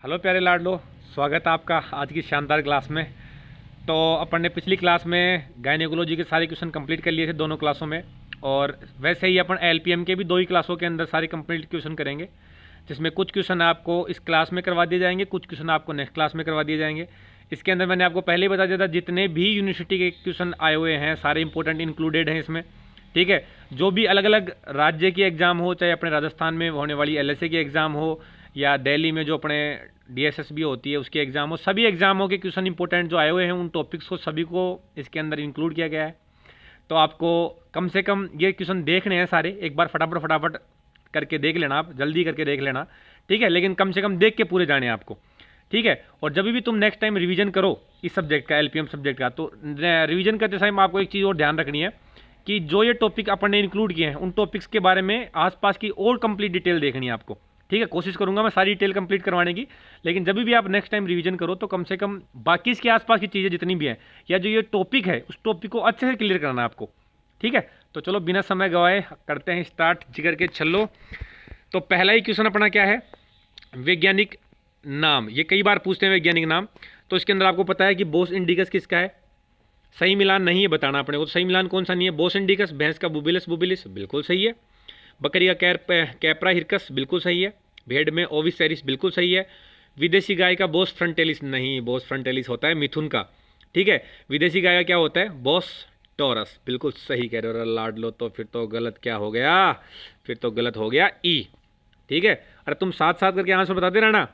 Hello प्यारे लाडलो, स्वागत है आपका आज की शानदार क्लास में। तो अपन ने पिछली क्लास में गायनेकोलॉजी के सारे क्वेश्चन कंप्लीट कर लिए थे दोनों क्लासों में, और वैसे ही अपन एलपीएम के भी दो ही क्लासों के अंदर सारे कंप्लीट क्वेश्चन करेंगे, जिसमें कुछ क्वेश्चन आपको इस क्लास में करवा दिए जाएंगे, कुछ क्वेश्चन आपको नेक्स्ट क्लास में करवा दिए जाएंगे। इसके अंदर मैंने आपको पहले ही बता दिया था जितने भी यूनिवर्सिटी के क्वेश्चन आए हुए हैं सारे इंपॉर्टेंट इंक्लूडेड हैं इसमें, ठीक है। जो भी अलग अलग राज्य की एग्ज़ाम हो, चाहे अपने राजस्थान में होने वाली एलएसए की एग्ज़ाम हो या दिल्ली में जो अपने डीएसएसबी होती है उसके एग्ज़ाम हो, सभी एग्ज़ामों के क्वेश्चन इंपॉर्टेंट जो आए हुए हैं उन टॉपिक्स को सभी को इसके अंदर इंक्लूड किया गया है। तो आपको कम से कम ये क्वेश्चन देखने हैं सारे, एक बार फटाफट करके देख लेना, आप जल्दी करके देख लेना, ठीक है, लेकिन कम से कम देख के पूरे जाने आपको, ठीक है। और जब भी तुम नेक्स्ट टाइम रिवीजन करो इस सब्जेक्ट का, एलपीएम सब्जेक्ट का, तो रिवीजन करते टाइम आपको एक चीज़ और ध्यान रखनी है कि जो ये टॉपिक अपन ने इंक्लूड किए हैं उन टॉपिक्स के बारे में आसपास की और कंप्लीट डिटेल देखनी है आपको, ठीक है। कोशिश करूंगा मैं सारी डिटेल कंप्लीट करवाने की, लेकिन जब भी आप नेक्स्ट टाइम रिवीजन करो तो कम से कम बाकी इसके आसपास की चीज़ें जितनी भी हैं या जो ये टॉपिक है उस टॉपिक को अच्छे से क्लियर करना है आपको, ठीक है। तो चलो बिना समय गवाए करते हैं स्टार्ट, जिगर के चलो। तो पहला ही क्वेश्चन अपना क्या है, वैज्ञानिक नाम। ये कई बार पूछते हैं वैज्ञानिक नाम, तो इसके अंदर आपको पता है कि बोस इंडिकस किसका है, सही मिलान नहीं है बताना अपने को। तो सही मिलान कौन सा नहीं है, बोस इंडिकस। भैंस का बुबिलस बुबिलिस बिल्कुल सही है। बकरी का कैप्रा हिरकस बिल्कुल सही है। भेड़ में ओविस सेरिस बिल्कुल सही है। विदेशी गाय का बोस फ्रंटेलिस नहीं, बोस फ्रंटेलिस होता है मिथुन का, ठीक है। विदेशी गाय का क्या होता है, बोस टॉरस, बिल्कुल सही कह रहे हो लाडलो। तो फिर तो गलत क्या हो गया, फिर तो गलत हो गया ई, ठीक है। अरे तुम साथ साथ करके आंसर बताते रहना,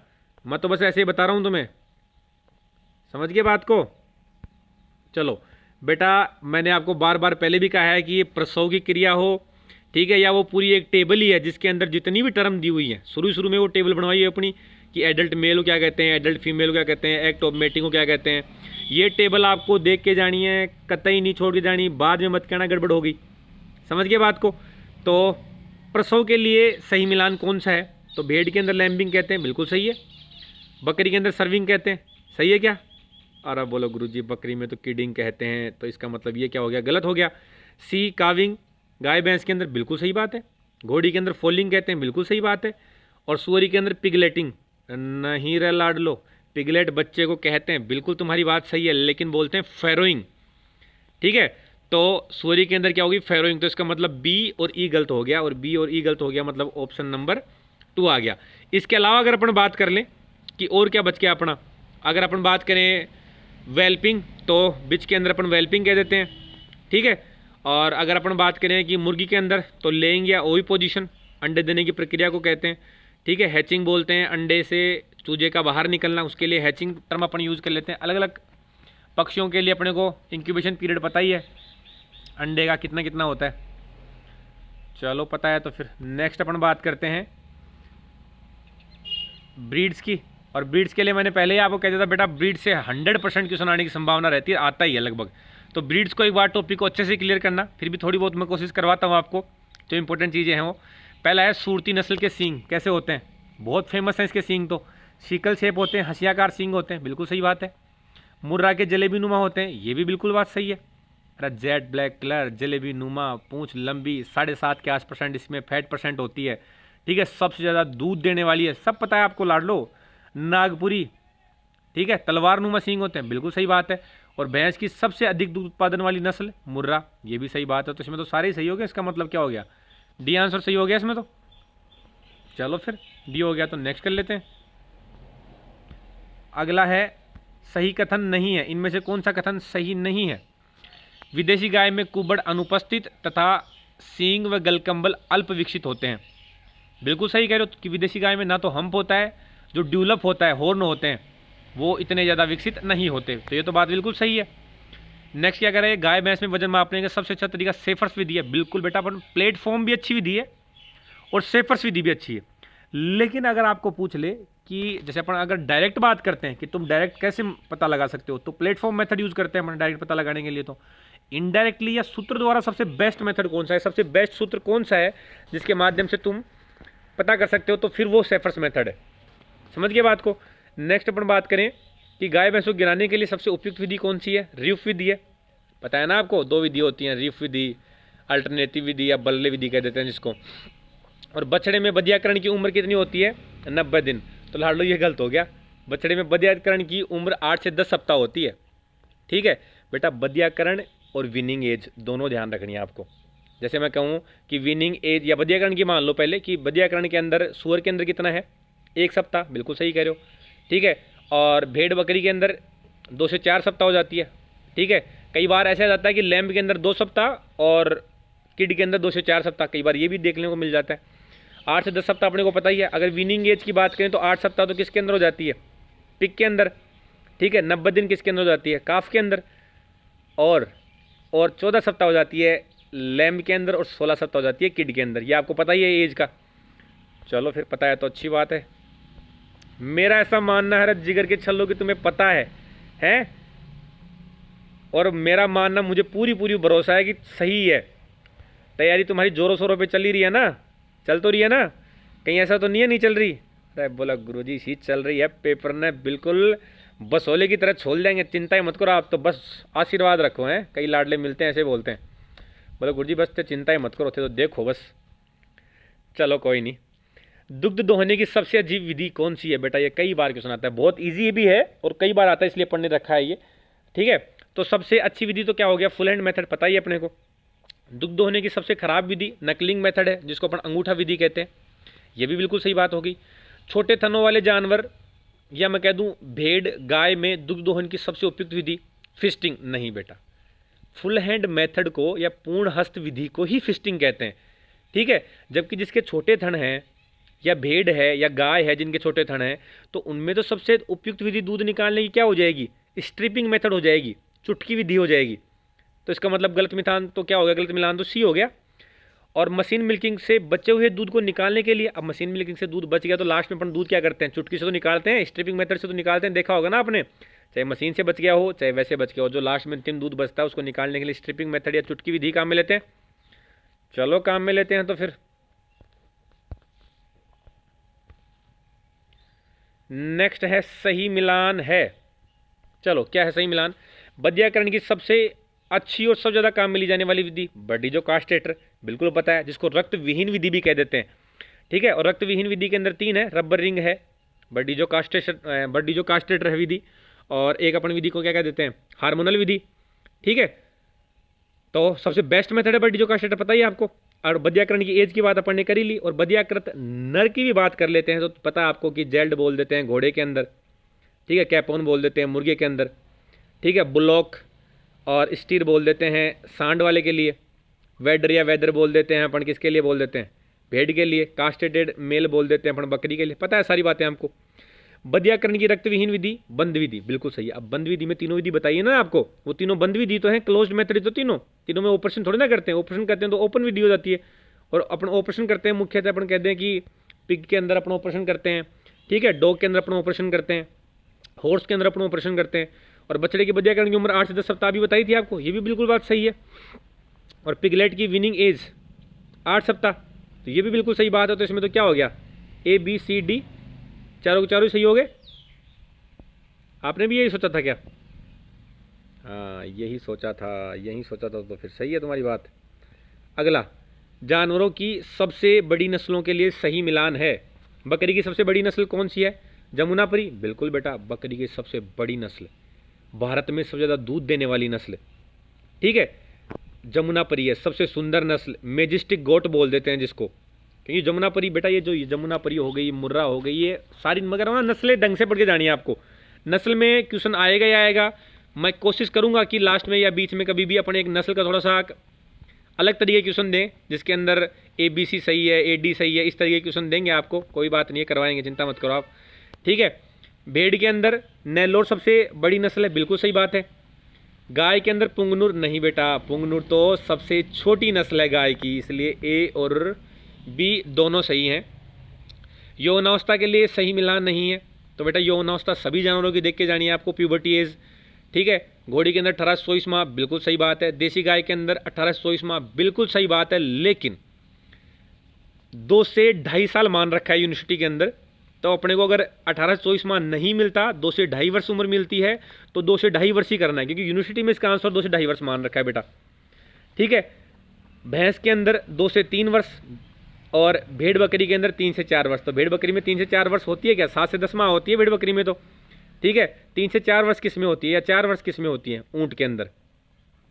मैं तो बस ऐसे ही बता रहा हूँ तुम्हें, समझ गए बात को। चलो बेटा, मैंने आपको बार बार पहले भी कहा है कि ये प्रसव की क्रिया हो, ठीक है, या वो पूरी एक टेबल ही है जिसके अंदर जितनी भी टर्म दी हुई है, शुरू में वो टेबल बनवाई है अपनी कि एडल्ट मेल को क्या कहते हैं, एडल्ट फीमेल को क्या कहते हैं, एक्ट ऑफ मेटिंग को क्या कहते हैं। ये टेबल आपको देख के जानी है, कतई नहीं छोड़ के जानी, बाद में मत कहना गड़बड़ होगी, समझ गए बात को। तो प्रसव के लिए सही मिलान कौन सा है, तो भेड़ के अंदर लैम्बिंग कहते हैं, बिल्कुल सही है। बकरी के अंदर सर्विंग कहते हैं, सही है क्या। अरे बोलो गुरुजी बकरी में तो किडिंग कहते हैं, तो इसका मतलब ये क्या हो गया, गलत हो गया। सी काविंग, गाय भैंस के अंदर बिल्कुल सही बात है। घोड़ी के अंदर फोलिंग कहते हैं, बिल्कुल सही बात है। और सुअरी के अंदर पिगलेटिंग नहीं रे लाडलो, पिगलेट बच्चे को कहते हैं, बिल्कुल तुम्हारी बात सही है, लेकिन बोलते हैं फैरोइंग, ठीक है। तो सुअरी के अंदर क्या होगी, फैरोइंग। तो इसका मतलब बी और ई गलत हो गया, और बी और ई गलत हो गया, मतलब ऑप्शन नंबर 2 आ गया। इसके अलावा अगर अपन बात कर लें कि और क्या बच गया अपना, अगर अपन बात करें वेल्पिंग, तो बिच के अंदर अपन वेल्पिंग कह देते हैं, ठीक है। और अगर अपन बात करें कि मुर्गी के अंदर, तो लेइंग या ओवी पोजीशन, अंडे देने की प्रक्रिया को कहते हैं, ठीक है। हैचिंग बोलते हैं अंडे से चूजे का बाहर निकलना, उसके लिए हैचिंग टर्म अपन यूज़ कर लेते हैं। अलग अलग पक्षियों के लिए अपने को इंक्यूबेशन पीरियड पता ही है अंडे का कितना कितना होता है, चलो पता है। तो फिर नेक्स्ट अपन बात करते हैं ब्रीड्स की। और ब्रीड्स के लिए मैंने पहले ही आपको कह दिया था बेटा, ब्रीड से 100% क्वेश्चन आने की संभावना रहती है, आता ही है लगभग। तो ब्रीड्स को एक बार टॉपिक को अच्छे से क्लियर करना, फिर भी थोड़ी बहुत मैं कोशिश करवाता हूँ आपको, जो इंपॉर्टेंट चीज़ें हैं वो। पहला है सूरती नस्ल के सींग कैसे होते हैं, बहुत फेमस है इसके सींग, तो शिकल शेप होते हैं, हंसियाकार सींग होते हैं, बिल्कुल सही बात है। मुर्रा के जलेबी नुमा होते हैं, ये भी बिल्कुल बात सही है। अरे जेट ब्लैक कलर, जलेबी नुमा, पूँछ लंबी, 7.5 के 8% इसमें फैट परसेंट होती है, ठीक है। सबसे ज़्यादा दूध देने वाली है, सब पता है आपको लाडलो। नागपुरी, ठीक है, तलवार नुमा सींग होते हैं, बिल्कुल सही बात है। और भैंस की सबसे अधिक दूध उत्पादन वाली नस्ल मुर्रा, ये भी सही बात है। तो इसमें तो सारे ही सही हो गए, इसका मतलब क्या हो गया, डी आंसर सही हो गया इसमें तो। चलो फिर डी हो गया, तो नेक्स्ट कर लेते हैं। अगला है सही कथन नहीं है, इनमें से कौन सा कथन सही नहीं है। विदेशी गाय में कुबड़ अनुपस्थित तथा सींग व गलकंबल अल्प विकसित होते हैं, बिल्कुल सही कह रहे हो कि विदेशी गाय में ना तो हम्प होता है, जो ड्यूलप होता है, हॉर्न होते हैं, वो इतने ज़्यादा विकसित नहीं होते, तो ये तो बात बिल्कुल सही है। नेक्स्ट क्या करें, गाय भैंस में वजन मापने का सबसे अच्छा तरीका सेफर्स विधि है, बिल्कुल बेटा, अपन प्लेटफॉर्म भी अच्छी विधि है और सेफर्स विधि भी अच्छी है। लेकिन अगर आपको पूछ ले कि जैसे अपन अगर डायरेक्ट बात करते हैं कि तुम डायरेक्ट कैसे पता लगा सकते हो, तो प्लेटफॉर्म मेथड यूज़ करते हैं अपन डायरेक्ट पता लगाने के लिए। तो इनडायरेक्टली या सूत्र द्वारा सबसे बेस्ट मेथड कौन सा है, सबसे बेस्ट सूत्र कौन सा है जिसके माध्यम से तुम पता कर सकते हो, तो फिर वो सेफर्स मेथड है, समझ गए बात को। नेक्स्ट अपन बात करें कि गाय भैंसों को गिराने के लिए सबसे उपयुक्त विधि कौन सी है, रीफ विधि है, पता है ना आपको, 2 विधि होती हैं, रीफ विधि, अल्टरनेटिव विधि या बल्ले विधि कह देते हैं जिसको। और बछड़े में बधियाकरण की उम्र कितनी होती है, 90 दिन। तो लाडलो ये गलत हो गया। बछड़े में बधियाकरण की उम्र 8 से 10 सप्ताह होती है। ठीक है बेटा, बधियाकरण और विनिंग एज दोनों ध्यान रखनी है आपको। जैसे मैं कहूँ कि विनिंग एज या बधियाकरण की मान लो पहले कि बधियाकरण के अंदर सूअर के अंदर कितना है, 1 सप्ताह, बिल्कुल सही कह रहे हो। ठीक है, और भेड़ बकरी के अंदर 2 से 4 सप्ताह हो जाती है। ठीक है, कई बार ऐसा जाता है कि लैम्ब के अंदर 2 सप्ताह और किड के अंदर 2 से 4 सप्ताह, कई बार ये भी देखने को मिल जाता है। 8 से 10 सप्ताह अपने को पता ही है। अगर विनिंग एज की बात करें तो 8 सप्ताह तो किसके अंदर हो जाती है, पिग के अंदर। ठीक है, 90 दिन किसके अंदर हो जाती है, काफ के अंदर। और 14 सप्ताह हो जाती है लैम्ब के अंदर और 16 सप्ताह हो जाती है किड के अंदर। ये आपको पता ही है एज का। चलो फिर पता है तो अच्छी बात है। मेरा ऐसा मानना है जिगर के छल्लों कि तुम्हें पता है? और मेरा मानना, मुझे पूरी भरोसा है कि सही है। तैयारी तुम्हारी जोरों शोरों पे चल ही रही है ना, चल तो रही है ना, कहीं ऐसा तो नहीं है नहीं चल रही? अरे बोला गुरुजी सी चल रही है, पेपर ने बिल्कुल बसोले की तरह छोड़ देंगे, चिंता ही मत करो आप तो, बस आशीर्वाद रखो। हैं कई लाडले मिलते हैं ऐसे बोलते हैं। बोले गुरुजी बस तो चिंता ही मत करो, थे तो देखो बस। चलो कोई नहीं। दुग्ध दोहने की सबसे अजीब विधि कौन सी है बेटा? ये कई बार क्वेश्चन आता है, बहुत ईजी भी है और कई बार आता है, इसलिए पढ़ने रखा है ये। ठीक है, तो सबसे अच्छी विधि तो क्या हो गया, फुल हैंड मेथड पता ही है अपने को। दुग्ध दोहने की सबसे खराब विधि नकलिंग मेथड है, जिसको अपन अंगूठा विधि कहते हैं। ये भी बिल्कुल सही बात होगी। छोटे थनों वाले जानवर या मैं कह दूं भेड़ गाय में दुग्ध दोहन की सबसे उपयुक्त विधि फिस्टिंग नहीं बेटा, फुल हैंड मेथड को या पूर्ण हस्त विधि को ही फिस्टिंग कहते हैं। ठीक है, जबकि जिसके छोटे थन हैं या भेड़ है या गाय है जिनके छोटे थन हैं, तो उनमें तो सबसे उपयुक्त विधि दूध निकालने की क्या हो जाएगी, स्ट्रिपिंग मेथड हो जाएगी, चुटकी विधि हो जाएगी। तो इसका मतलब गलत मिलान तो क्या हो गया, गलत मिलान तो सी हो गया। और मशीन मिल्किंग से बचे हुए दूध को निकालने के लिए, अब मशीन मिल्किंग से दूध बच गया तो लास्ट में अपन दूध क्या करते हैं, चुटकी से तो निकालते हैं, स्ट्रिपिंग मेथड से तो निकालते हैं, देखा होगा ना आपने, चाहे मशीन से बच गया हो चाहे वैसे बच गया हो, जो लास्ट में अंतिम दूध बचता है उसको निकालने के लिए स्ट्रिपिंग मेथड या चुटकी विधि काम में लेते हैं। चलो काम में लेते हैं तो फिर नेक्स्ट है सही मिलान है। चलो क्या है सही मिलान? बधियाकरण की सबसे अच्छी और सबसे ज़्यादा काम में ली जाने वाली विधि बर्डीजो कास्टेटर, बिल्कुल पता है, जिसको रक्त विहीन विधि भी कह देते हैं। ठीक है, और रक्त विहीन विधि के अंदर 3 है, रबर रिंग है, बर्डीजो कास्टेटर है विधि, और एक अपन विधि को क्या कह देते हैं, हार्मोनल विधि। ठीक है, तो सबसे बेस्ट मेथड है बर्डीजो कास्टेटर, पता ही आपको। और बधियाकरण की एज की बात अपन ने कर ही ली, और बधियाकृत नर की भी बात कर लेते हैं तो पता है आपको कि जेल्ड बोल देते हैं घोड़े के अंदर। ठीक है, कैपोन बोल देते हैं मुर्गे के अंदर। ठीक है, बुलॉक और स्टीर बोल देते हैं सांड वाले के लिए। वेडर या वेदर बोल देते हैं अपन किसके लिए बोल देते हैं, भेड़ के लिए। कास्टेटेड मेल बोल देते हैं अपन बकरी के लिए। पता है सारी बातें हमको। बधियाकरण की रक्त विहीन विधि बंद विधि, बिल्कुल सही है। अब बंद विधि में तीनों विधि बताइए ना आपको, वो तीनों बंद विधि तो है, क्लोज्ड मेथड तो तीनों में ऑपरेशन थोड़ी ना करते हैं। ऑपरेशन करते हैं तो ओपन विधि हो जाती है, और अपन ऑपरेशन करते हैं मुख्यतः अपन कहते हैं कि पिग के अंदर अपन ऑपरेशन करते हैं। ठीक है, डॉग के अंदर अपन ऑपरेशन करते हैं, हॉर्स के अंदर अपन ऑपरेशन करते हैं। और बछड़े की बधियाकरण की उम्र 8 से 10 सप्ताह भी बताई थी आपको, ये भी बिल्कुल बात सही है। और पिगलेट की विनिंग एज 8 सप्ताह, तो ये भी बिल्कुल सही बात है। तो इसमें तो क्या हो गया, ABCD चारों के चारों सही हो गए। आपने भी यही सोचा था क्या? हाँ यही सोचा था, तो फिर सही है तुम्हारी बात। अगला, जानवरों की सबसे बड़ी नस्लों के लिए सही मिलान है। बकरी की सबसे बड़ी नस्ल कौन सी है? जमुनापरी, बिल्कुल बेटा, बकरी की सबसे बड़ी नस्ल, भारत में सबसे ज़्यादा दूध देने वाली नस्ल। ठीक है, जमुनापरी है, सबसे सुंदर नस्ल, मेजेस्टिक गोट बोल देते हैं जिसको। क्योंकि जमुनापरी बेटा, ये जो जमुनापरी हो गई, मुर्रा हो गई, ये सारी मगर ना नस्लें ढंग से पढ़ के जानी है आपको। नस्ल में क्वेश्चन आएगा ही आएगा। मैं कोशिश करूंगा कि लास्ट में या बीच में कभी भी अपन एक नस्ल का थोड़ा सा अलग तरीके के क्वेश्चन दें, जिसके अंदर ABC सही है, AD सही है, इस तरीके के क्वेश्चन देंगे आपको। कोई बात नहीं है, करवाएंगे, चिंता मत करो आप। ठीक है, भेड़ के अंदर नेल्लोर सबसे बड़ी नस्ल है, बिल्कुल सही बात है। गाय के अंदर पुंगनुर नहीं बेटा, पुंगनुर तो सबसे छोटी नस्ल है गाय की, इसलिए A और B दोनों सही हैं। यौवनावस्था के लिए सही मिलान नहीं है, तो बेटा यौवनावस्था सभी जानवरों की देख के जानी है आपको, प्यूबर्टी एज। ठीक है, घोड़ी के अंदर 18 से 24 माह, बिल्कुल सही बात है। देसी गाय के अंदर 18 से 24 माह, बिल्कुल सही बात है। लेकिन 2 से 2.5 साल मान रखा है यूनिवर्सिटी के अंदर, तो अपने को अगर 18 से 24 माह नहीं मिलता, 2 से 2.5 वर्ष उम्र मिलती है, तो 2 से 2.5 वर्ष ही करना है, क्योंकि यूनिवर्सिटी में इसका आंसर 2 से 2.5 वर्ष मान रखा है बेटा। ठीक है, भैंस के अंदर 2 से 3 वर्ष, और भेड़ बकरी के अंदर 3 से 4 वर्ष। तो भेड़ बकरी में 3 से 4 वर्ष होती है क्या? 7 से 10 माह होती है भेड़ बकरी में तो, ठीक है। 3 से 4 वर्ष किस में होती है, या 4 वर्ष किस में होती है? ऊँट के अंदर।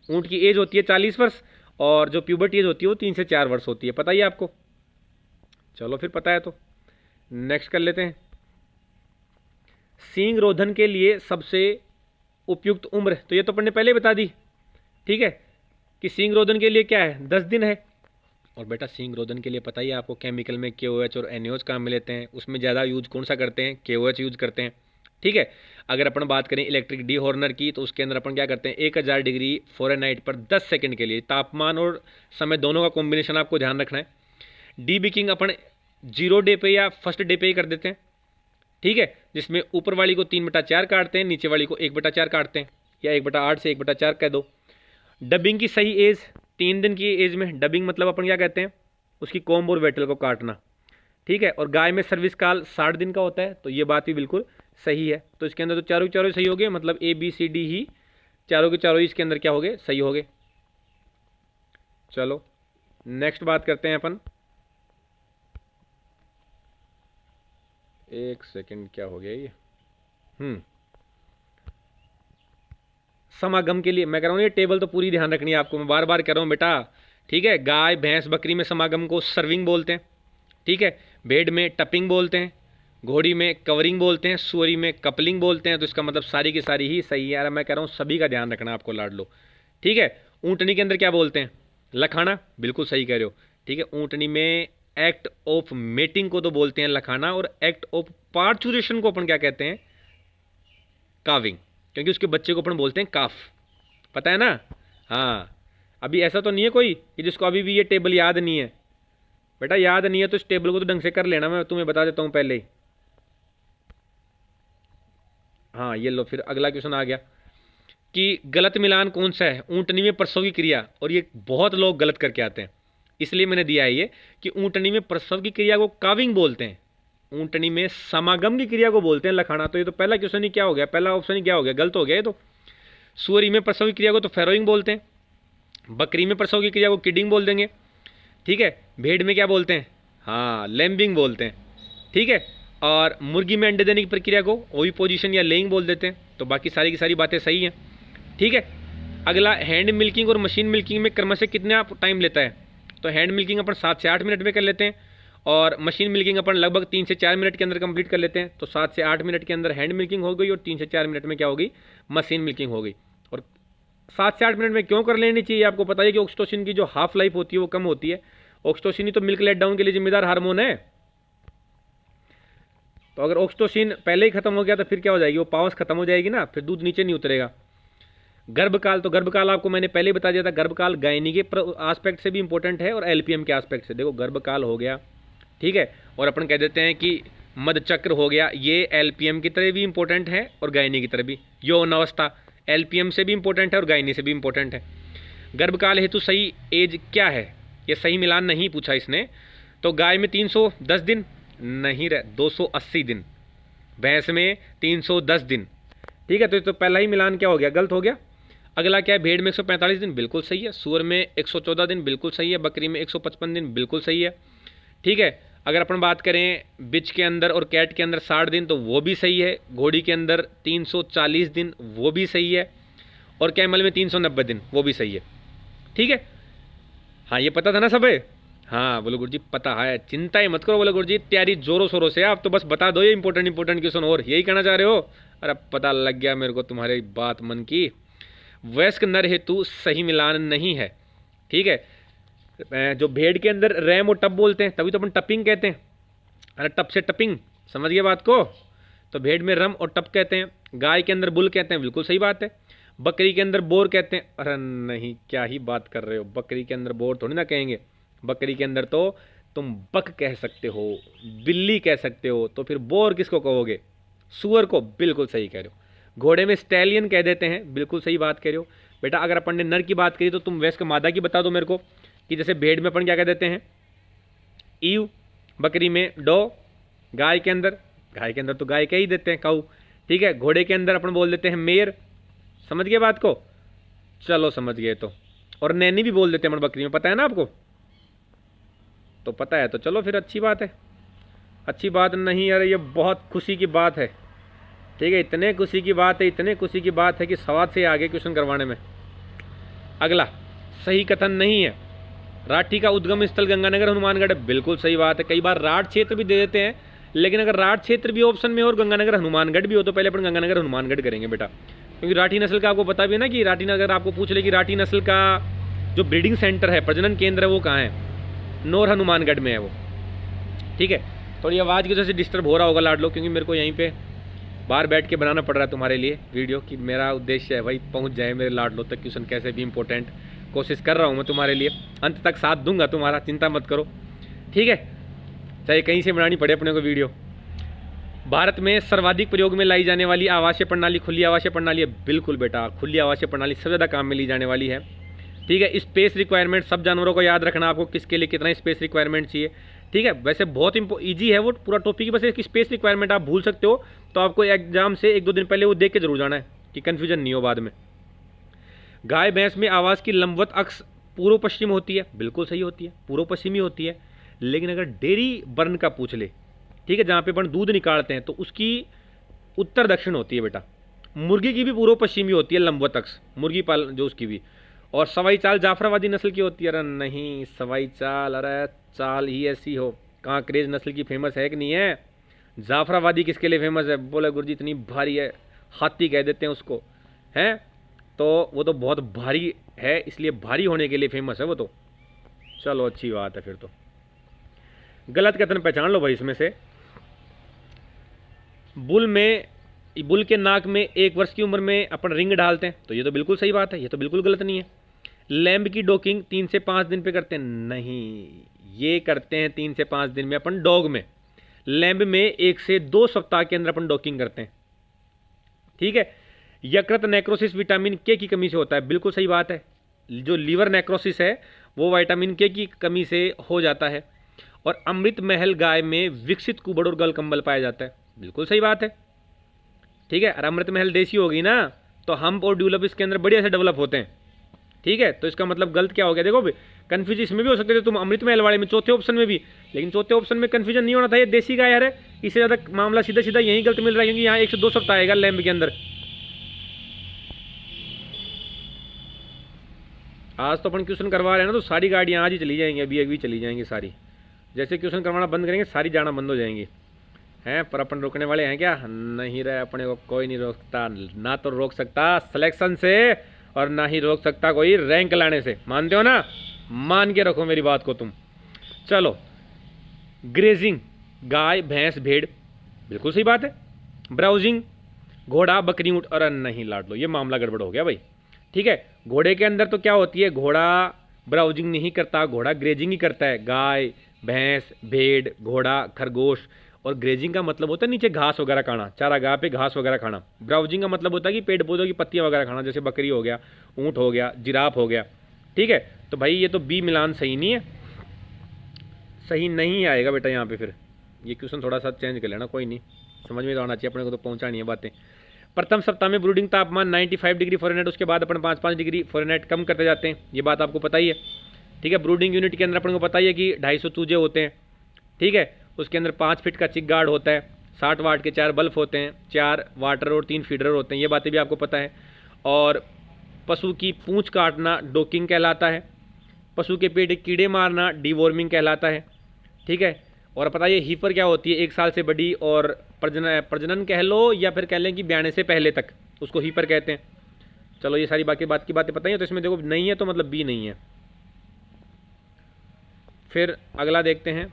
ऊँट की एज होती है 40 वर्ष, और जो प्यूबर्टी एज होती है वो 3 से 4 वर्ष होती है। पता ही है आपको? चलो फिर पता है तो नेक्स्ट कर लेते हैं। सींग रोधन के लिए सबसे उपयुक्त उम्र, तो ये तो अपन ने पहले बता दी, ठीक है, कि सींग रोधन के लिए क्या है, 10 दिन है। और बेटा सींग रोधन के लिए पता ही है आपको केमिकल में KOH और NaOH कहाँ में लेते हैं, उसमें ज़्यादा यूज कौन सा करते हैं? KOH यूज करते हैं, ठीक है। अगर अपन बात करें इलेक्ट्रिक डीहॉर्नर की, तो उसके अंदर अपन क्या करते हैं, 1000 डिग्री फ़ारेनहाइट पर 10 सेकंड के लिए, तापमान और समय दोनों का कॉम्बिनेशन आपको ध्यान रखना है। डीबिकिंग अपन 0 डे पे या फर्स्ट डे पे ही कर देते हैं, ठीक है, जिसमें ऊपर वाली को 3/4 काटते हैं, नीचे वाली को 1/4 काटते हैं, या 1/8 से 1/4 कह दो। डबिंग की सही एज 3 दिन की एज में डबिंग, मतलब अपन क्या कहते हैं, उसकी कोम्ब और वेटल को काटना, ठीक है। और गाय में सर्विस काल 60 दिन का होता है, तो ये बात भी बिल्कुल सही है। तो इसके अंदर तो चारों के चारों सही हो गए, मतलब ABCD ही चारों के चारों इसके अंदर क्या हो गए, सही हो गए। चलो नेक्स्ट बात करते हैं अपन। एक सेकंड, क्या हो गया ये, समागम के लिए मैं कह रहा हूँ, ये टेबल तो पूरी ध्यान रखनी है आपको, मैं बार बार कह रहा हूँ बेटा, ठीक है। गाय भैंस बकरी में समागम को सर्विंग बोलते हैं, ठीक है। भेड़ में टपिंग बोलते हैं, घोड़ी में कवरिंग बोलते हैं, सुअरी में कपलिंग बोलते हैं। तो इसका मतलब सारी की सारी ही सही है यार, मैं कह रहा हूँ सभी का ध्यान रखना आपको लाडलो, ठीक है। ऊँटनी के अंदर क्या बोलते हैं, लखाना, बिल्कुल सही कह रहे हो, ठीक है। ऊँटनी में एक्ट ऑफ मेटिंग को तो बोलते हैं लखाना, और एक्ट ऑफ पार्चुरेशन को अपन क्या कहते हैं, काविंग, क्योंकि उसके बच्चे को अपन बोलते हैं काफ, पता है ना। हाँ, अभी ऐसा तो नहीं है कोई कि जिसको अभी भी ये टेबल याद नहीं है। बेटा याद नहीं है तो इस टेबल को तो ढंग से कर लेना, मैं तुम्हें बता देता हूँ पहले ही। हाँ ये लो, फिर अगला क्वेश्चन आ गया कि गलत मिलान कौन सा है ऊँटनी में प्रसव की क्रिया, और ये बहुत लोग गलत करके आते हैं, इसलिए मैंने दिया है ये कि ऊँटनी में प्रसव की क्रिया को काविंग बोलते हैं, ऊँटनी में समागम की क्रिया को बोलते हैं लखाना। तो ये तो पहला क्वेश्चन ही क्या हो गया, पहला ऑप्शन ही क्या हो गया, गलत हो गया ये तो। सुअरी में प्रसव की क्रिया को तो फैरोइंग बोलते हैं, बकरी में प्रसव की क्रिया को किडिंग बोल देंगे, ठीक है। भेड़ में क्या बोलते हैं, हाँ लैम्बिंग बोलते हैं, ठीक है। और मुर्गी में अंडे देने की प्रक्रिया को ओविपोजिशन या लेइंग बोल देते हैं। तो बाकी सारी की सारी बातें सही हैं, ठीक है। अगला हैंड मिल्किंग और मशीन मिल्किंग में क्रमशः कितना टाइम लेता है, तो हैंड मिल्किंग अपन 7 से 8 मिनट में कर लेते हैं, और मशीन मिल्किंग अपन लगभग 3 से 4 मिनट के अंदर कंप्लीट कर लेते हैं। तो 7 से 8 मिनट के अंदर हैंड मिल्किंग हो गई, और 3 से 4 मिनट में क्या हो गई, मशीन मिल्किंग हो गई। और 7 से 8 मिनट में क्यों कर लेनी चाहिए, आपको पता है कि ऑक्सीटोसिन की जो हाफ लाइफ होती है वो कम होती है। ऑक्सीटोसिन ही तो मिल्क लेट डाउन के लिए जिम्मेदार हार्मोन है। तो अगर ऑक्सीटोसिन पहले ही खत्म हो गया तो फिर क्या हो जाएगी, वो पावर्स खत्म हो जाएगी ना, फिर दूध नीचे नहीं उतरेगा। गर्भकाल, तो गर्भकाल आपको मैंने पहले ही बता दिया था, गर्भकाल गायनी के एस्पेक्ट से भी इंपॉर्टेंट है और LPM के एस्पेक्ट से। देखो गर्भकाल हो गया, ठीक है, और अपन कह देते हैं कि मधचक्र हो गया, ये LPM की तरह भी इंपॉर्टेंट है और गायनी की तरह भी। यौन अवस्था LPM से भी इंपॉर्टेंट है और गायनी से भी इंपॉर्टेंट है। गर्भकाल हेतु सही एज क्या है, ये सही मिलान नहीं पूछा इसने। तो गाय में 310 दिन नहीं, 280 दिन, भैंस में 310 दिन, ठीक है। तो पहला ही मिलान क्या हो गया, गलत हो गया। अगला क्या है, भेड़ में 145 दिन, बिल्कुल सही है। सूअर में 114 दिन, बिल्कुल सही है। बकरी में 155 दिन, बिल्कुल सही है, ठीक है। अगर अपन बात करें बिच के अंदर और कैट के अंदर 60 दिन, तो वो भी सही है। घोड़ी के अंदर 340 दिन, वो भी सही है। और कैमल में 390 दिन, वो भी सही है, ठीक है। हाँ ये पता था ना सब? हाँ बोलो गुरुजी पता है, चिंता ही मत करो। बोलो गुरुजी तैयारी जोरों शोरों से, आप तो बस बता दो ये इंपॉर्टेंट क्वेश्चन, और यही कहना चाह रहे हो? अरे पता लग गया मेरे को तुम्हारी बात मन की। वयस्क नर हेतु सही मिलान नहीं है, ठीक है। जो भेड़ के अंदर रैम और टप बोलते हैं, तभी तो अपन टपिंग कहते हैं। अरे टप से टपिंग, समझ गए बात को? तो भेड़ में रम और टप कहते हैं। गाय के अंदर बुल कहते हैं, बिल्कुल सही बात है। बकरी के अंदर बोर कहते हैं, अरे नहीं क्या ही बात कर रहे हो, बकरी के अंदर बोर थोड़ी ना कहेंगे। बकरी के अंदर तो तुम बक कह सकते हो, बिल्ली कह सकते हो, तो फिर बोर किसको कहोगे? सुअर को, बिल्कुल सही कह रहे हो। घोड़े में स्टैलियन कह देते हैं, बिल्कुल सही बात कह रहे हो बेटा। अगर अपन ने नर की बात करी तो तुम वयस्क मादा की बता दो मेरे को, कि जैसे भेड़ में अपन क्या कह देते हैं, ईव, बकरी में डो, गाय के अंदर तो गाय कह ही देते हैं, काऊ, ठीक है। घोड़े के अंदर अपन बोल देते हैं मेर, समझ गए बात को? चलो समझ गए तो। और नैनी भी बोल देते हैं अपन बकरी में, पता है ना आपको? तो पता है तो चलो फिर अच्छी बात है। अच्छी बात नहीं यार, ये बहुत खुशी की बात है। ठीक है, इतने खुशी की बात है, इतने खुशी की बात है कि सवाल से आगे क्वेश्चन करवाने में। अगला, सही कथन नहीं है। राठी का उद्गम स्थल गंगानगर हनुमानगढ़, बिल्कुल सही बात है। कई बार राठ क्षेत्र भी दे देते हैं, लेकिन अगर राठ क्षेत्र भी ऑप्शन में और गंगानगर हनुमानगढ़ भी हो तो पहले अपन गंगानगर हनुमानगढ़ करेंगे बेटा, क्योंकि राठी नस्ल का आपको पता भी है ना कि राठी, अगर आपको पूछ ले कि राठी नस्ल का जो ब्रीडिंग सेंटर है, प्रजनन केंद्र है, वो कहाँ है, नौर हनुमानगढ़ में है वो। ठीक है, थोड़ी आवाज़ की वजह से डिस्टर्ब हो रहा होगा लाडलो, क्योंकि मेरे को यहीं पे बाहर बैठ के बनाना पड़ रहा है तुम्हारे लिए वीडियो, कि मेरा उद्देश्य है भाई पहुंच जाए मेरे लाडलो तक क्वेश्चन कैसे भी इंपॉर्टेंट। कोशिश कर रहा हूं मैं तुम्हारे लिए, अंत तक साथ दूंगा तुम्हारा, चिंता मत करो। ठीक है, चाहे कहीं से बनानी पड़े अपने को वीडियो। भारत में सर्वाधिक प्रयोग में लाई जाने वाली आवासीय प्रणाली खुली आवासीय प्रणाली है, बिल्कुल बेटा, खुली आवासीय प्रणाली सबसे ज़्यादा काम में ली जाने वाली है। ठीक है, स्पेस रिक्वायरमेंट, सब जानवरों को याद रखना आपको किसके लिए कितना स्पेस रिक्वायरमेंट चाहिए। ठीक है, वैसे बहुत ईजी है वो पूरा टॉपिक, बस एक स्पेस रिक्वायरमेंट आप भूल सकते हो, तो आपको एग्जाम से 1-2 दिन पहले वो देख के जरूर जाना है कि कन्फ्यूजन नहीं हो बाद में। गाय भैंस में आवाज़ की लंबवत अक्ष पूर्व पश्चिम होती है, बिल्कुल सही होती है, पूर्व पश्चिमी होती है। लेकिन अगर डेयरी बर्न का पूछ ले, ठीक है, जहाँ पे अपन दूध निकालते हैं, तो उसकी उत्तर दक्षिण होती है बेटा। मुर्गी की भी पूर्व पश्चिमी होती है लंबवत अक्ष, मुर्गी पालन जो उसकी भी। और सवाई चाल जाफराबादी नस्ल की होती है। अरे नहीं, सवाई चाल, अरे चाल ही ऐसी हो, कहाँ क्रेज नस्ल की फेमस है कि नहीं है? जाफराबादी किसके लिए फेमस है? बोले गुरुजी इतनी भारी है, हाथी कह देते हैं उसको, हैं? तो वो तो बहुत भारी है, इसलिए भारी होने के लिए फेमस है वो तो। चलो अच्छी बात है फिर तो। गलत कथन पहचान लो भाई इसमें से। बुल के नाक में 1 वर्ष की उम्र में अपन रिंग डालते हैं, तो ये तो बिल्कुल सही बात है, ये तो बिल्कुल गलत नहीं है। लैम्ब की डॉकिंग 3 से 5 दिन पे करते हैं, नहीं, ये करते हैं 3 से 5 दिन में अपन डॉग में। लैम्ब में 1 से 2 सप्ताह के अंदर अपन डॉकिंग करते हैं। ठीक है, यकृत नेक्रोसिस विटामिन के की कमी से होता है, बिल्कुल सही बात है। जो लीवर नेक्रोसिस है वो विटामिन के की कमी से हो जाता है। और अमृत महल गाय में विकसित कुबड़ और गल कंबल पाया जाता है, बिल्कुल सही बात है। ठीक है, और अमृत महल देसी होगी ना, तो हम्प और ड्यूलप इसके अंदर बढ़िया से डेवलप होते हैं। ठीक है, तो इसका मतलब गलत क्या हो गया? देखो कंफ्यूज इसमें भी हो सकते थे तुम अमृत महल वाले में, चौथे ऑप्शन में भी, लेकिन चौथे ऑप्शन में कंफ्यूजन नहीं होना था, ये देसी गाय है। इससे ज़्यादा मामला सीधा सीधा यही गलत मिल रहा है, क्योंकि यहाँ 1 से 2 सप्ताह आएगा लैम्ब के अंदर। आज तो अपन क्वेश्चन करवा रहे हैं ना, तो सारी गाड़ियाँ आज ही चली जाएंगी, अभी चली जाएंगी सारी। जैसे क्वेश्चन करवाना बंद करेंगे सारी जाना बंद हो जाएंगी, हैं? पर अपन रोकने वाले हैं क्या? नहीं रहे, अपने को कोई नहीं रोकता, ना तो रोक सकता सिलेक्शन से और ना ही रोक सकता कोई रैंक लाने से। मानते हो ना? मान के रखो मेरी बात को तुम। चलो, ग्रेजिंग, गाय भैंस भेड़, बिल्कुल सही बात है। ब्राउजिंग, घोड़ा बकरी ऊँट, अरे नहीं लाडलो, ये मामला गड़बड़ हो गया भाई। ठीक है, घोड़े के अंदर तो क्या होती है, घोड़ा ब्राउजिंग नहीं करता, घोड़ा ग्रेजिंग ही करता है। गाय भैंस भेड़ घोड़ा खरगोश। और ग्रेजिंग का मतलब होता है नीचे घास वगैरह खाना, चारागाह पे घास वगैरह खाना। ब्राउजिंग का मतलब होता है कि पेड़ पौधों की पत्तियां वगैरह खाना, जैसे बकरी हो गया, ऊँट हो गया, जिराफ हो गया। ठीक है, तो भाई ये तो बी मिलान सही नहीं है, सही नहीं आएगा बेटा यहाँ पे। फिर ये क्वेश्चन थोड़ा सा चेंज कर लेना, कोई नहीं, समझ में तो आना चाहिए अपने को, तो पहुँचानी है बातें। प्रथम सप्ताह में ब्रूडिंग तापमान 95 डिग्री फ़ारेनहाइट, उसके बाद अपन 5-5 डिग्री फ़ारेनहाइट कम करते जाते हैं, ये बात आपको पता ही है। ठीक है, ब्रूडिंग यूनिट के अंदर अपन को पता ही है कि 250 चूजे होते हैं। ठीक है, उसके अंदर 5 फीट का चिक गार्ड होता है, 60 वाट के 4 बल्ब होते हैं, 4 वाटर और 3 फीडर होते हैं, ये बातें भी आपको पता है। और पशु की पूंछ काटना डॉकिंग कहलाता है। पशु के पेट कीड़े मारना डीवॉर्मिंग कहलाता है। ठीक है, और पता है हीपर क्या होती है? 1 साल से बड़ी और प्रजनन कह लो या फिर कह लें कि ब्याने से पहले तक, उसको हीपर कहते हैं। चलो ये सारी बात की बातें पता ही है, तो इसमें देखो नहीं है तो मतलब बी नहीं है। फिर अगला देखते हैं,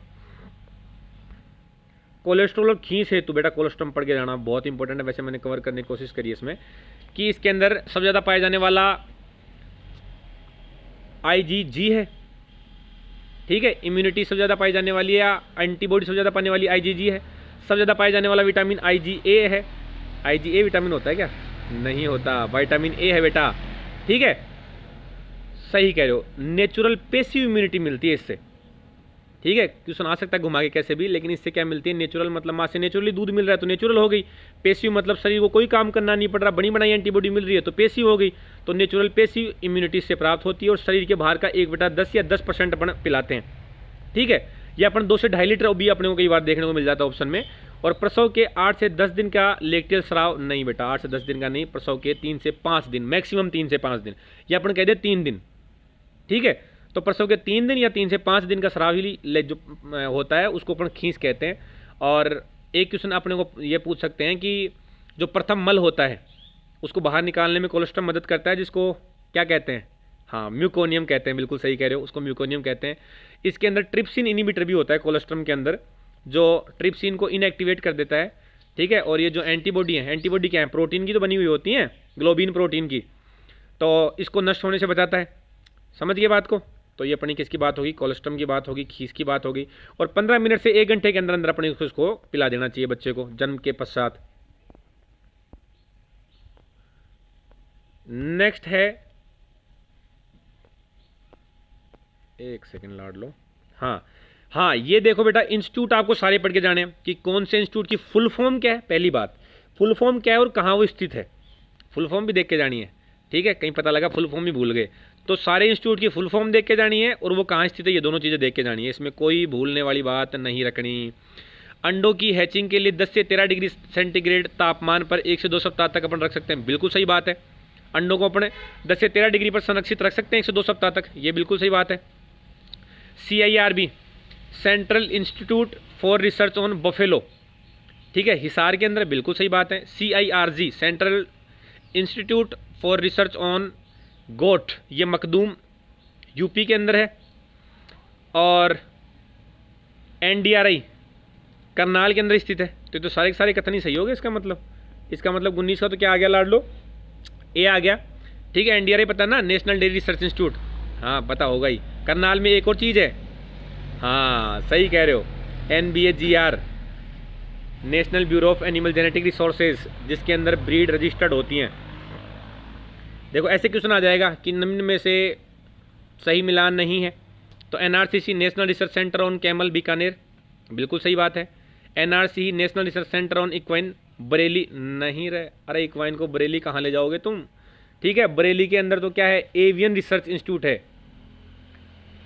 कोलेस्ट्रॉल और खींच हेतु, बेटा कोलेस्ट्रॉल पढ़ के जाना, बहुत इंपॉर्टेंट है। वैसे मैंने कवर करने की कोशिश करी है इसमें, कि इसके अंदर सबसे ज़्यादा पाया जाने वाला IgG है। ठीक है, इम्यूनिटी सबसे ज़्यादा पाई जाने वाली है, एंटीबॉडी सबसे ज़्यादा पाने वाली IgG है। सबसे ज़्यादा पाया जाने वाला विटामिन IgA है। IgA विटामिन होता है क्या? नहीं होता, विटामिन A है बेटा। ठीक है, सही कह रहे हो। नेचुरल पेसिव इम्यूनिटी मिलती है इससे। ठीक है, क्वेश्चन आ सकता है घुमा के कैसे भी, लेकिन इससे क्या मिलती है? नेचुरल मतलब माँ से नेचुरली दूध मिल रहा है तो नेचुरल हो गई। पेसिव मतलब शरीर को कोई काम करना नहीं पड़ रहा, बनी बनाई एंटीबॉडी मिल रही है तो पेसिव हो गई। तो नेचुरल पेसिव इम्यूनिटी से प्राप्त होती है, और शरीर के बाहर का 1/10 या 10% अपन पिलाते हैं। ठीक है, ये अपन 2 से 2.5 लीटर भी अपने को कई बार देखने को मिल जाता है ऑप्शन में। और प्रसव के 8 से 10 दिन का लेक्टियल स्राव नहीं बेटा, 8 से 10 दिन का नहीं, प्रसव के 3 से 5 दिन, मैक्सिमम 3 से 5 दिन, ये अपन कह दे 3 दिन, ठीक है। तो प्रसव के 3 दिन या 3 से 5 दिन का स्राव ही जो होता है उसको अपन खींच कहते हैं। और एक क्वेश्चन अपने को ये पूछ सकते हैं कि जो प्रथम मल होता है उसको बाहर निकालने में कोलोस्ट्रम मदद करता है, जिसको क्या कहते हैं, हाँ म्यूकोनियम कहते हैं, बिल्कुल सही कह रहे हो, उसको म्यूकोनियम कहते हैं। इसके अंदर ट्रिप्सिन इनिबिटर भी होता है कोलोस्ट्रम के अंदर, जो ट्रिप्सिन को इनएक्टिवेट कर देता है, ठीक है। और ये जो एंटीबॉडी है, एंटीबॉडी क्या है, प्रोटीन की तो बनी हुई होती है, ग्लोबिन प्रोटीन की, तो इसको नष्ट होने से बचाता है। समझ गए बात को। तो ये अपनी किसकी बात होगी, कोलोस्ट्रम की बात होगी, खीस की बात होगी। और 15 मिनट से 1 घंटे के अंदर अंदर अपने उसको पिला देना चाहिए बच्चे को जन्म के पश्चात। नेक्स्ट है, एक सेकंड लाड लो, हाँ ये देखो बेटा, इंस्टीट्यूट आपको सारे पढ़ के जाने हैं कि कौन से इंस्टीट्यूट की फुल फॉर्म क्या है। पहली बात, फुल फॉर्म क्या है और कहाँ वो स्थित है, फुल फॉर्म भी देख के जानी है, ठीक है। कहीं पता लगा फुल फॉर्म ही भूल गए, तो सारे इंस्टीट्यूट की फुल फॉर्म देख के जानी है और वो कहाँ स्थित है, ये दोनों चीज़ें देख के जानी है, इसमें कोई भूलने वाली बात नहीं रखनी। अंडों की हैचिंग के लिए 10 से 13 डिग्री सेंटीग्रेड तापमान पर 1 से 2 सप्ताह तक अपन रख सकते हैं, बिल्कुल सही बात है। अंडों को अपने 10 से 13 डिग्री पर संरक्षित रख सकते हैं 1 से 2 सप्ताह तक, ये बिल्कुल सही बात है। CIRB central institute for research on buffalo, ठीक है, हिसार के अंदर, बिल्कुल सही बात है। CIRG central institute for research on goat, ये मखदूम यूपी के अंदर है। और NDRI करनाल के अंदर स्थित है। तो सारे के सारे कथन ही सही हो गए। इसका मतलब 19 का तो क्या आ गया लाड लो, ए आ गया, ठीक है। NDRI पता ना, नेशनल डेयरी रिसर्च इंस्टीट्यूट, हाँ पता होगा ही। करनाल में एक और चीज़ है, हाँ सही कह रहे हो, NBAGR national bureau of animal genetic resources, जिसके अंदर ब्रीड रजिस्टर्ड होती हैं। देखो ऐसे क्वेश्चन आ जाएगा कि निम्न में से सही मिलान नहीं है, तो NRCC national research centre on camel Bikaner, बिल्कुल सही बात है। NRC national research centre on equine Bareilly, नहीं रहे, अरे इक्वाइन को बरेली कहाँ ले जाओगे तुम, ठीक है। बरेली के अंदर तो क्या है, एवियन रिसर्च इंस्टीट्यूट है,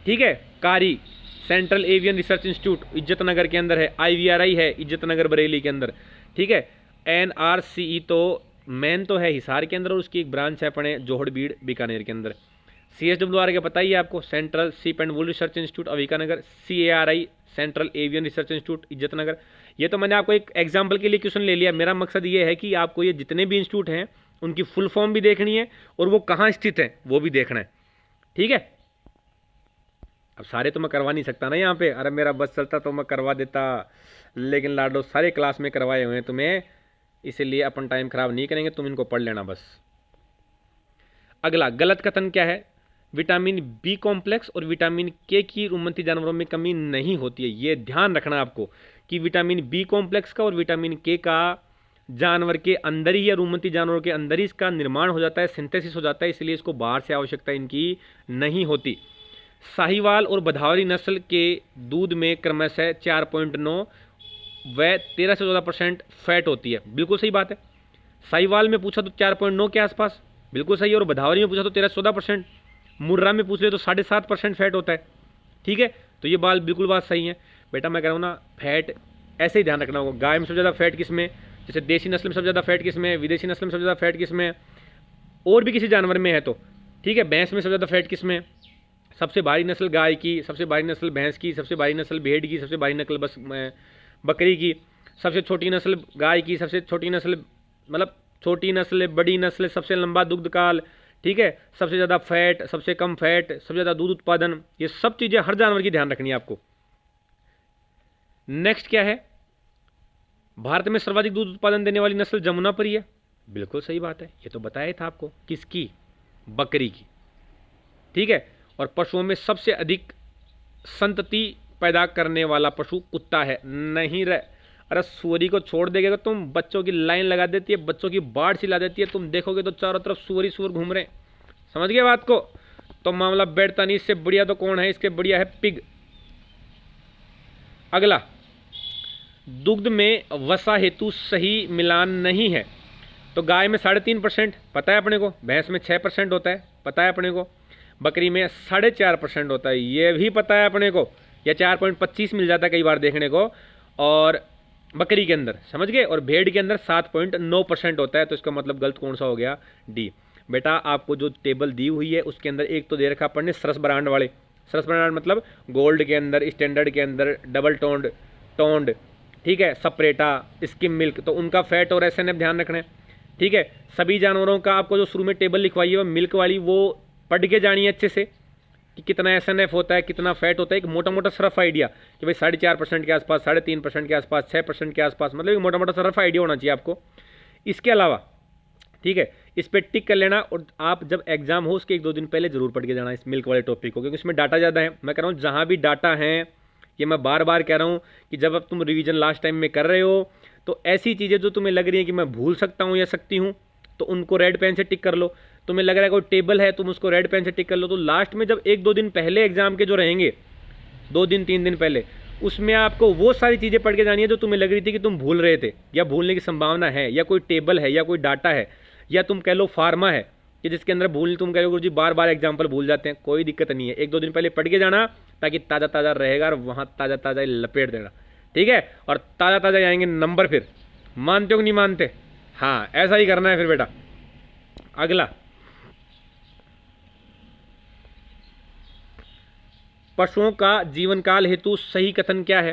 ठीक है। कारी central avian research institute Izzatnagar के अंदर है। IVRI है इज्जतनगर बरेली के अंदर, ठीक है। NRCE तो मेन तो है हिसार के अंदर और उसकी एक ब्रांच है अपने जोहड़बीड़ बीकानेर के अंदर। CSWR का पता ही है आपको, central sheep and wool research institute Avikanagar. CARI central avian research institute Izzatnagar. ये तो मैंने आपको एक एग्जाम्पल के लिए क्वेश्चन ले लिया। मेरा मकसद ये है कि आपको ये जितने भी इंस्टीट्यूट हैं उनकी फुल फॉर्म भी देखनी है और वो कहाँ स्थित है वो भी देखना है, ठीक है। अब सारे तो मैं करवा नहीं सकता ना यहाँ पे, अरे मेरा बस चलता तो मैं करवा देता, लेकिन लाडो सारे क्लास में करवाए हुए हैं तुम्हें, इसीलिए अपन टाइम खराब नहीं करेंगे, तुम इनको पढ़ लेना बस। अगला गलत कथन क्या है, विटामिन बी कॉम्प्लेक्स और विटामिन के की रुमंती जानवरों में कमी नहीं होती है। ये ध्यान रखना आपको कि विटामिन बी कॉम्प्लेक्स का और विटामिन के का जानवर के अंदर ही या रुमंती जानवरों के अंदर ही इसका निर्माण हो जाता है, सिंथेसिस हो जाता है, इसलिए इसको बाहर से आवश्यकता इनकी नहीं होती। साहिवाल और बधावरी नस्ल के दूध में क्रमशः 4.9 व 13 से 14% फैट होती है, बिल्कुल सही बात है। साहिवाल में पूछा तो 4.9 के आसपास, बिल्कुल सही है। और बधावरी में पूछा तो 13 से 14%, मुर्रा में पूछ ले तो 7.5% फैट होता है, ठीक है। तो ये बिल्कुल बात सही है बेटा। मैं कह रहा हूँ ना, फैट ऐसे ही ध्यान रखना होगा। गाय में सबसे ज़्यादा फैट किस में, जैसे देसी नस्ल में सबसे ज़्यादा फैट किस में, विदेशी नस्ल में सबसे ज़्यादा फैट किस में, और भी किसी जानवर में है तो ठीक है। भैंस में सबसे ज़्यादा फैट किस में, सबसे भारी नस्ल गाय की, सबसे भारी नस्ल भैंस की, सबसे भारी नस्ल भेड़ की, सबसे भारी नस्ल बकरी की, सबसे छोटी नस्ल गाय की, सबसे छोटी नस्ल मतलब छोटी नस्ल, बड़ी नस्ल, सबसे लंबा दुग्ध काल, ठीक है, सबसे ज़्यादा फैट, सबसे कम फैट, सबसे ज़्यादा दूध उत्पादन, ये सब चीज़ें हर जानवर की ध्यान रखनी है आपको। नेक्स्ट क्या है, भारत में सर्वाधिक दूध उत्पादन देने वाली नस्ल जमुनापरी है, बिल्कुल सही बात है। ये तो बताया था आपको, किसकी, बकरी की, ठीक है। और पशुओं में सबसे अधिक संतति पैदा करने वाला पशु कुत्ता है, नहीं रहे। अरे सुअरी को छोड़ देगा तुम, बच्चों की लाइन लगा देती है, बच्चों की बाढ़ सिला देती है, तुम देखोगे तो चारों तरफ सुअर घूम रहे हैं, समझ गए बात को। तो मामला बैठता नहीं। इससे बढ़िया तो कौन है, इसके बढ़िया है पिग। अगला, दुग्ध में वसा हेतु सही मिलान नहीं है, तो गाय में 3.5% पता है अपने को, भैंस में 6% होता है पता है अपने को, बकरी में 4.5% होता है ये भी पता है अपने को, या 4.25 मिल जाता है कई बार देखने को, और बकरी के अंदर, समझ गए, और भेड़ के अंदर 7.9% होता है। तो इसका मतलब गलत कौन सा हो गया, डी। बेटा आपको जो टेबल दी हुई है उसके अंदर एक तो दे रखा अपन ने सरस ब्रांड वाले, सरस ब्रांड मतलब गोल्ड के अंदर, स्टैंडर्ड के अंदर, डबल टोन्ड, टोन्ड, ठीक है, सपरेटा, स्किम मिल्क, तो उनका फैट और एसएनएफ ध्यान रखना है, ठीक है। सभी जानवरों का आपको जो शुरू में टेबल लिखवाई है वो मिल्क वाली, वो पढ़ के जानी है अच्छे से कि कितना एसएनएफ होता है, कितना फैट होता है, एक मोटा मोटा सरफ आइडिया कि भाई 4.5% के आसपास, 3.5% के आसपास, 6% के आसपास, मतलब एक मोटा मोटा सरफ आइडिया होना चाहिए आपको। इसके अलावा, ठीक है, इस पर टिक कर लेना, और आप जब एग्जाम हो उसके 1-2 दिन पहले जरूर पढ़ के जाना इस मिल्क वाले टॉपिक को, क्योंकि इसमें डाटा ज़्यादा है। मैं कह रहा हूँ जहाँ भी डाटा है, ये मैं बार बार कह रहा हूँ कि जब अब तुम रिवीजन लास्ट टाइम में कर रहे हो तो ऐसी चीज़ें जो तुम्हें लग रही है कि मैं भूल सकता हूँ या सकती हूँ, तो उनको रेड पेन से टिक कर लो। तुम्हें लग रहा है कोई टेबल है, तुम उसको रेड पेन से टिक कर लो। तो लास्ट में जब 1-2 दिन पहले एग्जाम के जो रहेंगे, 2 दिन 3 दिन पहले, उसमें आपको वो सारी चीज़ें पढ़ के जानी है जो तुम्हें लग रही थी कि तुम भूल रहे थे या भूलने की संभावना है, या कोई टेबल है, या कोई डाटा है, या तुम कह लो फार्मा है कि जिसके अंदर भूल, तुम कह लो गुरुजी बार बार एग्जाम्पल भूल जाते हैं, कोई दिक्कत नहीं है, 1-2 दिन पहले पढ़ के जाना ताकि ताज़ा ताज़ा रहेगा और वहाँ ताज़ा ताज़ा लपेट देना, ठीक है। और ताज़ा ताज़ा आएंगे नंबर, फिर मानते हो कि नहीं मानते, हाँ ऐसा ही करना है फिर बेटा। अगला, पशुओं का जीवन काल हेतु सही कथन क्या है,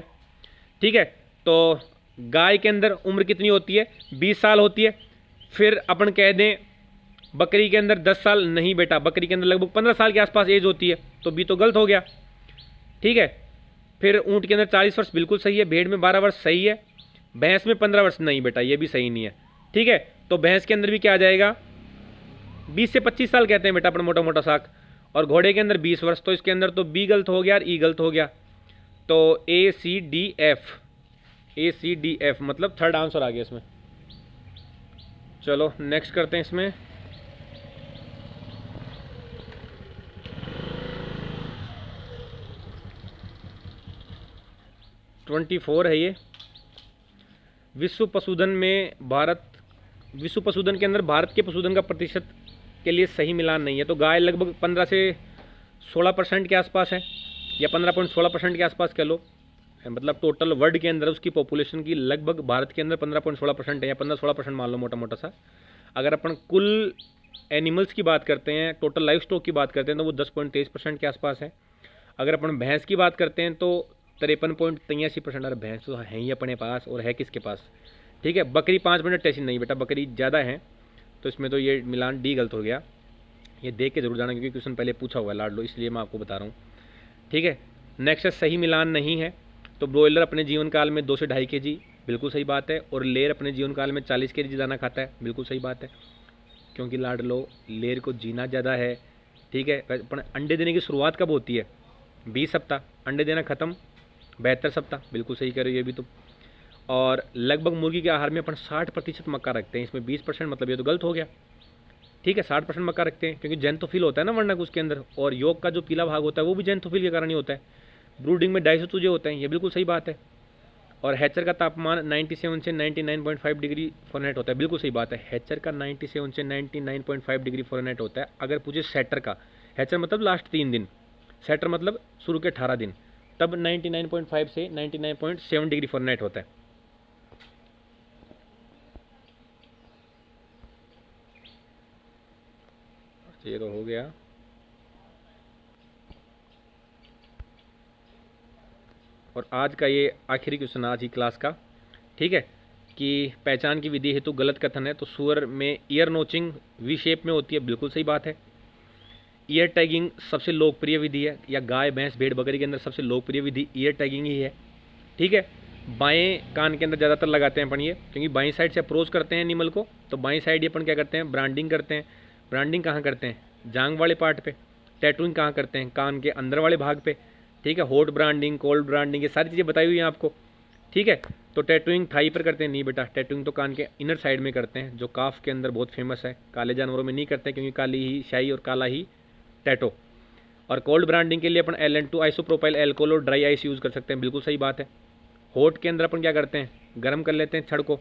ठीक है। तो गाय के अंदर उम्र कितनी होती है, 20 साल होती है। फिर अपन कह दें बकरी के अंदर 10 साल, नहीं बेटा, बकरी के अंदर लगभग 15 साल के आसपास एज होती है, तो बी तो गलत हो गया, ठीक है। फिर ऊंट के अंदर 40 वर्ष बिल्कुल सही है, भेड़ में 12 वर्ष सही है, भैंस में 15 वर्ष नहीं बेटा, ये भी सही नहीं है, ठीक है। तो भैंस के अंदर भी क्या आ जाएगा, 20 से 25 साल कहते हैं बेटा अपन मोटा मोटा साख, और घोड़े के अंदर 20 वर्ष, तो इसके अंदर तो बी गलत हो गया और ई गलत हो गया। तो ACDF मतलब थर्ड आंसर आ गया इसमें। चलो नेक्स्ट करते हैं इसमें। ट्वेंटी 24 है ये। विश्व पशुधन के अंदर भारत के पशुधन का प्रतिशत के लिए सही मिलान नहीं है। तो गाय लगभग 15 से 16% के आसपास है, या 15.16% के आसपास कह लो, मतलब टोटल वर्ल्ड के अंदर उसकी पॉपुलेशन की लगभग भारत के अंदर 15.16% है, या 15-16% मान लो मोटा मोटा सा। अगर अपन कुल एनिमल्स की बात करते हैं, टोटल लाइफ स्टॉक की बात करते हैं, तो वो 10.23% के आसपास है। अगर अपन भैंस की बात करते हैं तो 53.83%। अरे भैंस तो है ही अपने पास, और है किसके पास, ठीक है। बकरी 5.83 नहीं बेटा, बकरी ज़्यादा है, तो इसमें तो ये मिलान डी गलत हो गया। ये देख के जरूर जाना, क्योंकि क्वेश्चन पहले पूछा हुआ है लाड लो, इसलिए मैं आपको बता रहा हूँ, ठीक है। नेक्स्ट है सही मिलान नहीं है। तो ब्रॉयलर अपने जीवन काल में 2 से 2.5 kg, बिल्कुल सही बात है। और लेयर अपने जीवन काल में 40 kg दाना खाता है, बिल्कुल सही बात है, क्योंकि लाड लो लेयर को जीना ज़्यादा है, ठीक है। अपन अंडे देने की शुरुआत कब होती है, 20 सप्ताह, अंडे देना खत्म 72 सप्ताह, बिल्कुल सही कह रहे हो ये भी तो। और लगभग मुर्गी के आहार में अपन 60% मक्का रखते हैं, इसमें 20%, मतलब ये तो गलत हो गया, ठीक है। 60% मक्का रखते हैं क्योंकि जैंथोफिल होता है ना वरना उसके अंदर, और योग का जो पीला भाग होता है वो भी जैंथोफिल के कारण ही होता है। ब्रूडिंग में 250 चूजे होते हैं, ये बिल्कुल सही बात है। और हैचर का तापमान 97 से 99.5 डिग्री फ़ारेनहाइट होता है, बिल्कुल सही बात है। हैचर का 97 से 99.5 डिग्री फ़ारेनहाइट होता है। अगर पूछे सेटर का, हैचर मतलब लास्ट 3 दिन, सेटर मतलब शुरू के 18 दिन, तब 99.5 से 99.7 डिग्री फ़ारेनहाइट होता है। ये तो हो गया। और आज का ये आखिरी क्वेश्चन आज ही क्लास का, ठीक है, कि पहचान की विधि हेतु गलत कथन है। तो सुअर में ईयर नोचिंग वी शेप में होती है, बिल्कुल सही बात है। ईयर टैगिंग सबसे लोकप्रिय विधि है, या गाय भैंस भेड़ बकरी के अंदर सबसे लोकप्रिय विधि ईयर टैगिंग ही है, ठीक है। बाएं कान के अंदर ज़्यादातर लगाते हैं अपन ये, क्योंकि बाएं साइड से अप्रोच करते हैं एनिमल को, तो बाएं साइड ये अपन क्या करते हैं, ब्रांडिंग करते हैं। ब्रांडिंग कहाँ करते हैं, जांग वाले पार्ट पे। टैटूइंग कहाँ करते हैं, कान के अंदर वाले भाग पे, ठीक है। हॉट ब्रांडिंग, कोल्ड ब्रांडिंग, ये सारी चीज़ें बताई हुई हैं आपको, ठीक है। तो टैटूइंग थाई पर करते हैं, नहीं बेटा, टैटूइंग तो कान के इनर साइड में करते हैं, जो काफ के अंदर बहुत फेमस है। काले जानवरों में नहीं करते क्योंकि काली ही शाही और काला ही टैटो। और कोल्ड ब्रांडिंग के लिए अपन LN2 आइसोप्रोपाइल एल्कोहल और ड्राई आइस यूज़ कर सकते हैं, बिल्कुल सही बात है। होट के अंदर अपन क्या करते हैं, गर्म कर लेते हैं छड़ को,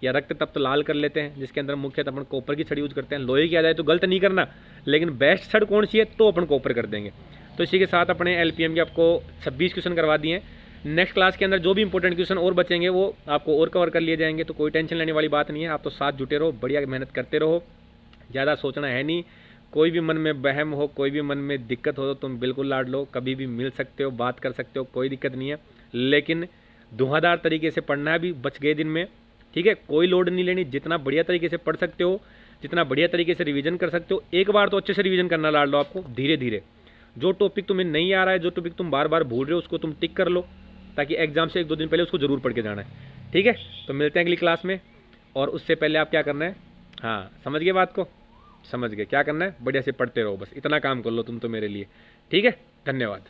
या रक्त तप्त लाल कर लेते हैं, जिसके अंदर मुख्यतः अपन कॉपर की छड़ यूज़ करते हैं। लोहे की आ जाए तो गलत नहीं करना, लेकिन बेस्ट छड़ कौन सी है तो अपन कॉपर कर देंगे। तो इसी के साथ अपने LPM के आपको 26 क्वेश्चन करवा दिए हैं। नेक्स्ट क्लास के अंदर जो भी इंपॉर्टेंट क्वेश्चन और बचेंगे वो आपको और कवर कर लिए जाएंगे, तो कोई टेंशन लेने वाली बात नहीं है। आप तो साथ जुटे रहो, बढ़िया मेहनत करते रहो, ज़्यादा सोचना है नहीं। कोई भी मन में बहम हो, कोई भी मन में दिक्कत हो तो तुम बिल्कुल लाड लो, कभी भी मिल सकते हो, बात कर सकते हो, कोई दिक्कत नहीं है। लेकिन धुआंधार तरीके से पढ़ना है, भी बच गए दिन में, ठीक है। कोई लोड नहीं लेनी, जितना बढ़िया तरीके से पढ़ सकते हो, जितना बढ़िया तरीके से रिवीजन कर सकते हो, एक बार तो अच्छे से रिवीजन करना लाड लो आपको, धीरे धीरे। जो टॉपिक तुम्हें नहीं आ रहा है, जो टॉपिक तुम बार बार भूल रहे हो, उसको तुम टिक कर लो, ताकि एग्जाम से 1-2 दिन पहले उसको जरूर पढ़ के जाना है, ठीक है। तो मिलते हैं अगली क्लास में, और उससे पहले आप क्या करना है, हाँ समझ गए बात को, समझ गए क्या करना है, बढ़िया से पढ़ते रहो, बस इतना काम कर लो तुम तो मेरे लिए, ठीक है। धन्यवाद।